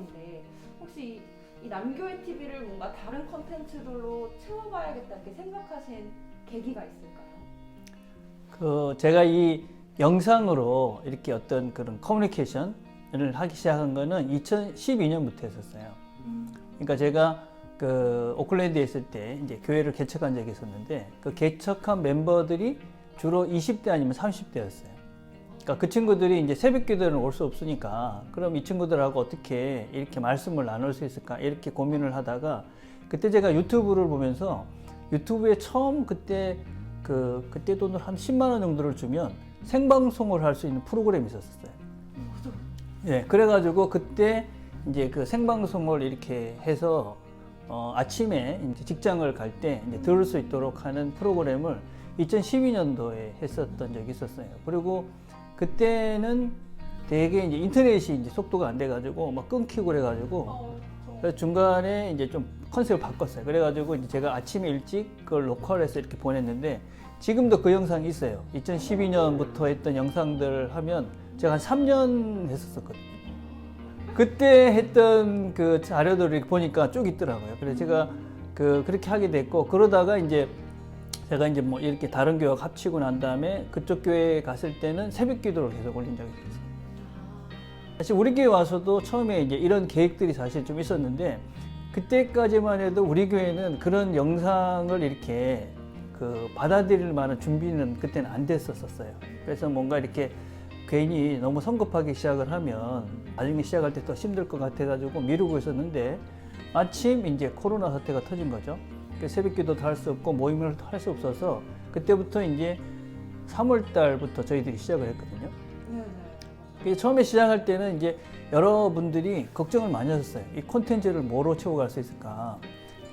상황인데 혹시 이 남교회 TV를 뭔가 다른 컨텐츠들로 채워봐야겠다 이렇게 생각하신 계기가 있을까요? 제가 이 영상으로 이렇게 어떤 그런 커뮤니케이션을 하기 시작한 거는 2012년부터 했었어요. 그러니까 제가 그 오클랜드에 있을 때 이제 교회를 개척한 적이 있었는데 그 개척한 멤버들이 주로 20대 아니면 30대였어요. 그러니까 그 친구들이 이제 새벽 기도는 올 수 없으니까 그럼 이 친구들하고 어떻게 이렇게 말씀을 나눌 수 있을까 이렇게 고민을 하다가 그때 제가 유튜브를 보면서 유튜브에 처음 그때 돈을 한 10만 원 정도를 주면 생방송을 할 수 있는 프로그램이 있었어요. 예, 그래가지고 그때 이제 그 생방송을 이렇게 해서 아침에 이제 직장을 갈 때 이제 들을 수 있도록 하는 프로그램을 2012년도에 했었던 적이 있었어요. 그리고 그때는 되게 이제 인터넷이 이제 속도가 안 돼가지고 막 끊기고 그래가지고 그래서 중간에 이제 좀 컨셉을 바꿨어요. 그래가지고 이제 제가 아침에 일찍 그걸 녹화를 해서 이렇게 보냈는데 지금도 그 영상이 있어요. 2012년부터 했던 영상들 하면 제가 한 3년 했었거든요. 그때 했던 그 자료들을 이렇게 보니까 쭉 있더라고요. 그래서 제가 그렇게 하게 됐고 그러다가 이제 제가 이제 뭐 이렇게 다른 교회와 합치고 난 다음에 그쪽 교회에 갔을 때는 새벽 기도를 계속 올린 적이 있어요. 사실 우리 교회 와서도 처음에 이제 이런 계획들이 사실 좀 있었는데 그때까지만 해도 우리 교회는 그런 영상을 이렇게 받아들일 만한 준비는 그때는 안 됐었어요. 그래서 뭔가 이렇게 괜히 너무 성급하게 시작을 하면 나중에 시작할 때 더 힘들 것 같아가지고 미루고 있었는데 마침 이제 코로나 사태가 터진 거죠. 새벽 기도도 할 수 없고 모임을 할 수 없어서 그때부터 이제 3월 달부터 저희들이 시작을 했거든요. 그래서 처음에 시작할 때는 이제 여러분들이 걱정을 많이 하셨어요. 이 콘텐츠를 뭐로 채워갈 수 있을까.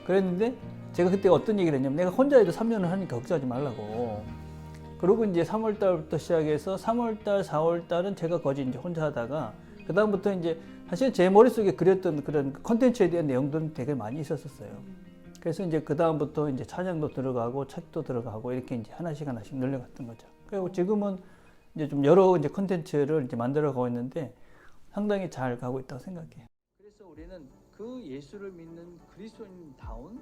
그랬는데 제가 그때 어떤 얘기를 했냐면 내가 혼자 해도 3년을 하니까 걱정하지 말라고. 그리고 이제 3월 달부터 시작해서 3월 달, 4월 달은 제가 거의 이제 혼자 하다가 그 다음부터 이제 사실 제 머릿속에 그렸던 그런 콘텐츠에 대한 내용들은 되게 많이 있었어요. 그래서 이제 그 다음부터 이제 찬양도 들어가고 책도 들어가고 이렇게 이제 하나씩 늘려갔던 거죠. 그리고 지금은 이제 좀 여러 이제 콘텐츠를 이제 만들어가고 있는데 상당히 잘 가고 있다고 생각해요. 그래서 우리는 그 예수를 믿는 그리스도인다운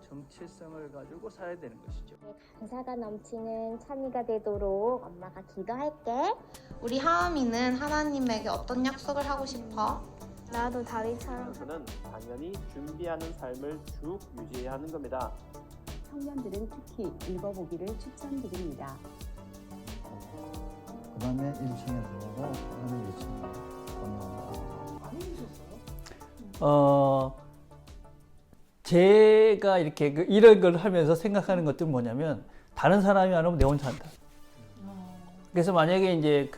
정체성을 가지고 살아야 되는 것이죠. 감사가 넘치는 찬이가 되도록 엄마가 기도할게. 우리 하은이는 하나님에게 어떤 약속을 하고 싶어? 나도 다윗처럼 저는 당연히 준비하는 삶을 쭉 유지해야 하는 겁니다. 청년들은 특히 읽어보기를 추천드립니다. 그 다음에 1층에 들어가고 그 다음에 2층에 건너가고. 많이 드셨어요? 제가 이렇게 이런 걸 하면서 생각하는 것들은 뭐냐면 다른 사람이 안 오면 내 혼자 한다. 그래서 만약에 이제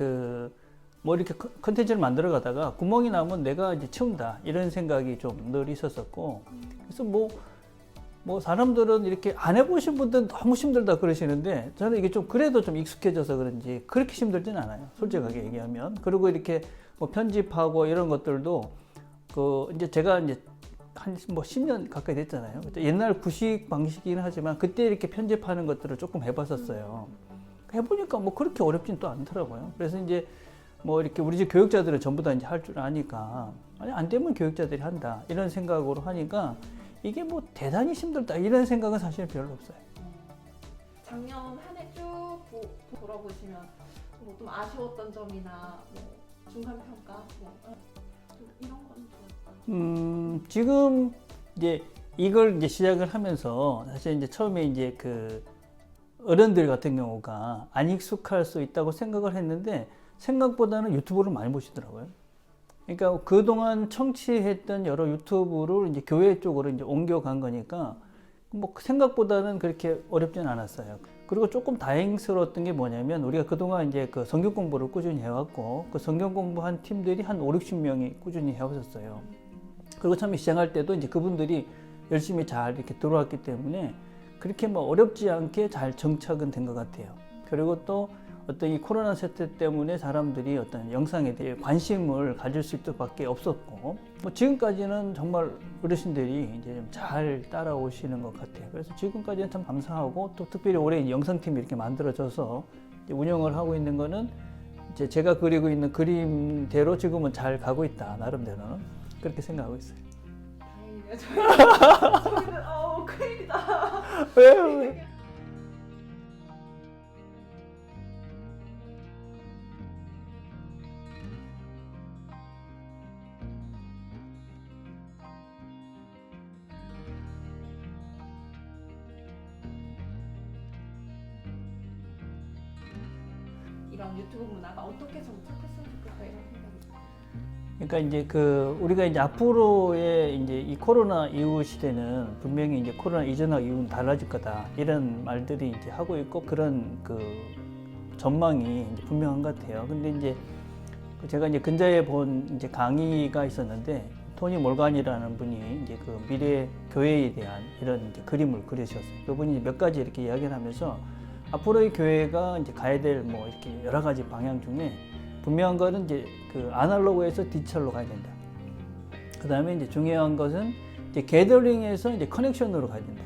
뭐 이렇게 컨텐츠를 만들어 가다가 구멍이 나면 내가 이제 채운다 이런 생각이 좀 늘 있었었고 그래서 뭐 사람들은 이렇게 안 해보신 분들은 너무 힘들다 그러시는데 저는 이게 좀 그래도 좀 익숙해져서 그런지 그렇게 힘들진 않아요. 솔직하게 얘기하면. 그리고 이렇게 뭐 편집하고 이런 것들도 이제 제가 이제 한 10년 가까이 됐잖아요. 옛날 구식 방식이긴 하지만 그때 이렇게 편집하는 것들을 조금 해봤었어요. 해보니까 뭐 그렇게 어렵진 또 않더라고요. 그래서 이제 뭐 이렇게 우리 집 교육자들은 전부 다 이제 할 줄 아니까 아니 안 되면 교육자들이 한다 이런 생각으로 하니까 이게 뭐 대단히 힘들다 이런 생각은 사실 별로 없어요. 작년 한 해 쭉 돌아보시면 뭐 좀 아쉬웠던 점이나 뭐 중간 평가 좀 이런 건 좋았다. 지금 이제 이걸 이제 시작을 하면서 사실 이제 처음에 이제 어른들 같은 경우가 안 익숙할 수 있다고 생각을 했는데 생각보다는 유튜브를 많이 보시더라고요. 그러니까 그동안 청취했던 여러 유튜브를 이제 교회 쪽으로 이제 옮겨간 거니까 뭐 생각보다는 그렇게 어렵진 않았어요. 그리고 조금 다행스러웠던 게 뭐냐면 우리가 그동안 이제 성경 공부를 꾸준히 해왔고 그 성경 공부한 팀들이 한 5, 60명이 꾸준히 해오셨어요. 그리고 처음에 시작할 때도 이제 그분들이 열심히 잘 이렇게 들어왔기 때문에 그렇게 뭐 어렵지 않게 잘 정착은 된 것 같아요. 그리고 또 어떤 이 코로나 사태 때문에 사람들이 어떤 영상에 대해 관심을 가질 수 있을 밖에 없었고 뭐 지금까지는 정말 어르신들이 이제 좀 잘 따라오시는 것 같아요. 그래서 지금까지는 참 감사하고 또 특별히 올해 영상팀이 이렇게 만들어져서 운영을 하고 있는 거는 이제 제가 그리고 있는 그림대로 지금은 잘 가고 있다 나름대로는 그렇게 생각하고 있어요. 다행이네요. 저희는 큰일이다. 왜? 이런 유튜브 문화가 어떻게 정착했으면 좋겠다 이런 생각이 들어요. 그러니까 이제 우리가 이제 앞으로의 이제 이 코로나 이후 시대는 분명히 이제 코로나 이전하고 이후는 달라질 거다 이런 말들이 이제 하고 있고 그런 전망이 이제 분명한 것 같아요. 근데 이제 제가 이제 근자에 본 이제 강의가 있었는데 토니 몰간이라는 분이 이제 미래 교회에 대한 이런 이제 그림을 그리셨어요. 그분이 몇 가지 이렇게 이야기를 하면서 앞으로의 교회가 이제 가야 될 뭐 이렇게 여러 가지 방향 중에 분명한 거는 이제 아날로그에서 디지털로 가야 된다. 그 다음에 이제 중요한 것은 이제 게더링에서 이제 커넥션으로 가야 된다.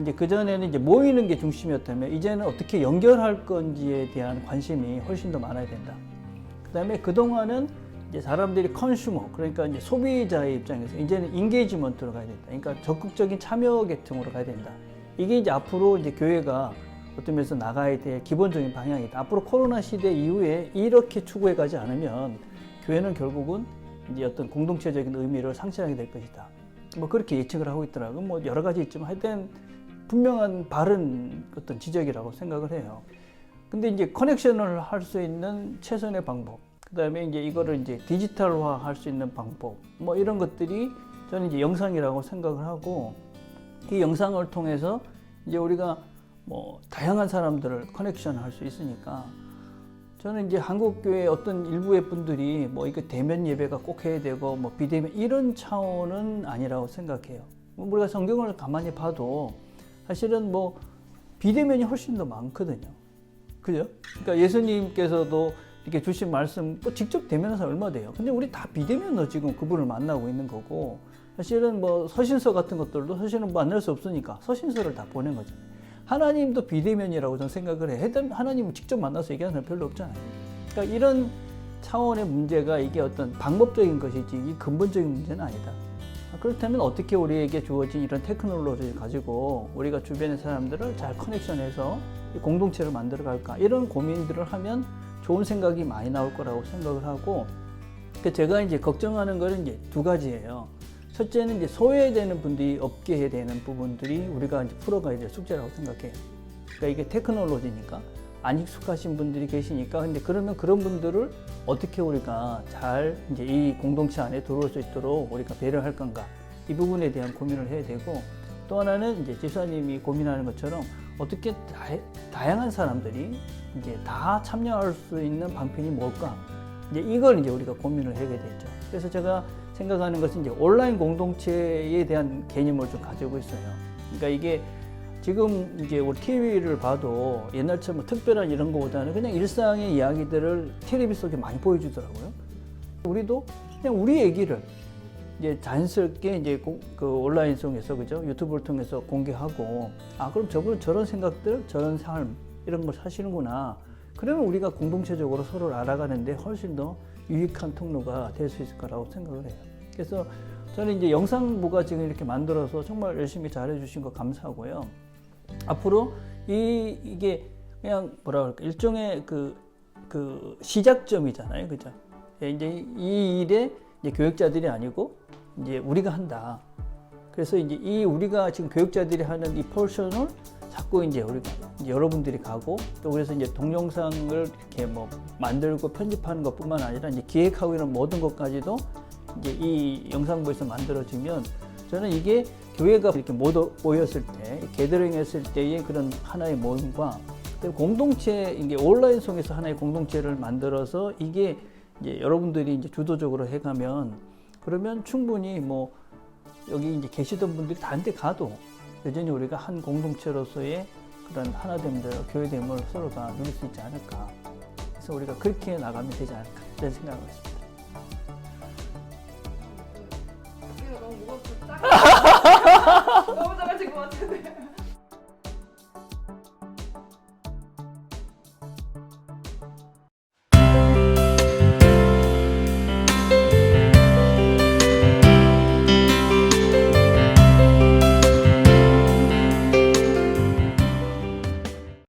이제 그전에는 이제 모이는 게 중심이었다면 이제는 어떻게 연결할 건지에 대한 관심이 훨씬 더 많아야 된다. 그 다음에 그동안은 이제 사람들이 컨슈머, 그러니까 이제 소비자의 입장에서 이제는 인게이지먼트로 가야 된다. 그러니까 적극적인 참여 계층으로 가야 된다. 이게 이제 앞으로 이제 교회가 어떤 면에서 나가야 될 기본적인 방향이다. 앞으로 코로나 시대 이후에 이렇게 추구해 가지 않으면 교회는 결국은 이제 어떤 공동체적인 의미를 상실하게 될 것이다. 뭐 그렇게 예측을 하고 있더라고요. 뭐 여러 가지 있지만 하여튼 분명한 바른 어떤 지적이라고 생각을 해요. 근데 이제 커넥션을 할 수 있는 최선의 방법, 그 다음에 이제 이거를 이제 디지털화 할 수 있는 방법, 뭐 이런 것들이 저는 이제 영상이라고 생각을 하고 이 영상을 통해서 이제 우리가 뭐 다양한 사람들을 커넥션 할 수 있으니까 저는 이제 한국교회 어떤 일부의 분들이 뭐 이거 대면 예배가 꼭 해야 되고 뭐 비대면 이런 차원은 아니라고 생각해요. 우리가 성경을 가만히 봐도 사실은 뭐 비대면이 훨씬 더 많거든요. 그죠? 그러니까 예수님께서도 이렇게 주신 말씀 또 직접 대면해서 얼마 돼요. 근데 우리 다 비대면으로 지금 그분을 만나고 있는 거고 사실은 뭐 서신서 같은 것들도 사실은 만날 수 없으니까 서신서를 다 보낸 거잖아요. 하나님도 비대면이라고 저는 생각을 해요. 하나님은 직접 만나서 얘기하는 사람 별로 없잖아요. 그러니까 이런 차원의 문제가 이게 어떤 방법적인 것이지 이 근본적인 문제는 아니다. 그렇다면 어떻게 우리에게 주어진 이런 테크놀로지를 가지고 우리가 주변의 사람들을 잘 커넥션해서 공동체를 만들어 갈까 이런 고민들을 하면 좋은 생각이 많이 나올 거라고 생각을 하고 제가 이제 걱정하는 거는 이제 두 가지예요. 첫째는 이제 소외되는 분들이 없게 해야 되는 부분들이 우리가 이제 풀어가야 될 숙제라고 생각해요. 그러니까 이게 테크놀로지니까 안 익숙하신 분들이 계시니까 근데 그러면 그런 분들을 어떻게 우리가 잘 이제 이 공동체 안에 들어올 수 있도록 우리가 배려할 건가 이 부분에 대한 고민을 해야 되고 또 하나는 이제 집사님이 고민하는 것처럼 어떻게 다양한 사람들이 이제 다 참여할 수 있는 방편이 뭘까 이제 이걸 이제 우리가 고민을 하게 됐죠. 그래서 제가 생각하는 것은 이제 온라인 공동체에 대한 개념을 좀 가지고 있어요. 그러니까 이게 지금 이제 우리 TV를 봐도 옛날처럼 특별한 이런 거보다는 그냥 일상의 이야기들을 텔레비 속에 많이 보여주더라고요. 우리도 그냥 우리 얘기를 이제 자연스럽게 이제 그 온라인 속에서 그죠 유튜브를 통해서 공개하고 그럼 저분은 저런 생각들, 저런 삶 이런 걸 사시는구나. 그러면 우리가 공동체적으로 서로를 알아가는데 훨씬 더 유익한 통로가 될 수 있을 거라고 생각을 해요. 그래서 저는 이제 영상부가 지금 이렇게 만들어서 정말 열심히 잘해주신 거 감사하고요. 앞으로 이게 그냥 뭐라 그럴까 일종의 그 시작점이잖아요, 그죠? 이제 이 일에 이제 교육자들이 아니고 이제 우리가 한다. 그래서 이제 이 우리가 지금 교육자들이 하는 이 포션을 자꾸 이제 우리가 이제 여러분들이 가고 또 그래서 이제 동영상을 이렇게 뭐 만들고 편집하는 것뿐만 아니라 이제 기획하고 이런 모든 것까지도 이제 이 영상부에서 만들어지면 저는 이게 교회가 이렇게 모였을 때 게더링 했을 때의 그런 하나의 모임과 공동체 이게 온라인 속에서 하나의 공동체를 만들어서 이게 이제 여러분들이 이제 주도적으로 해가면 그러면 충분히 뭐 여기 이제 계시던 분들이 다른데 가도 여전히 우리가 한 공동체로서의 그런 하나됨들, 교회됨을 서로가 누릴 수 있지 않을까. 그래서 우리가 그렇게 나가면 되지 않을까 이런 생각을 했습니다. 너무 무겁고 작아. 너무 작아진 것 같은데.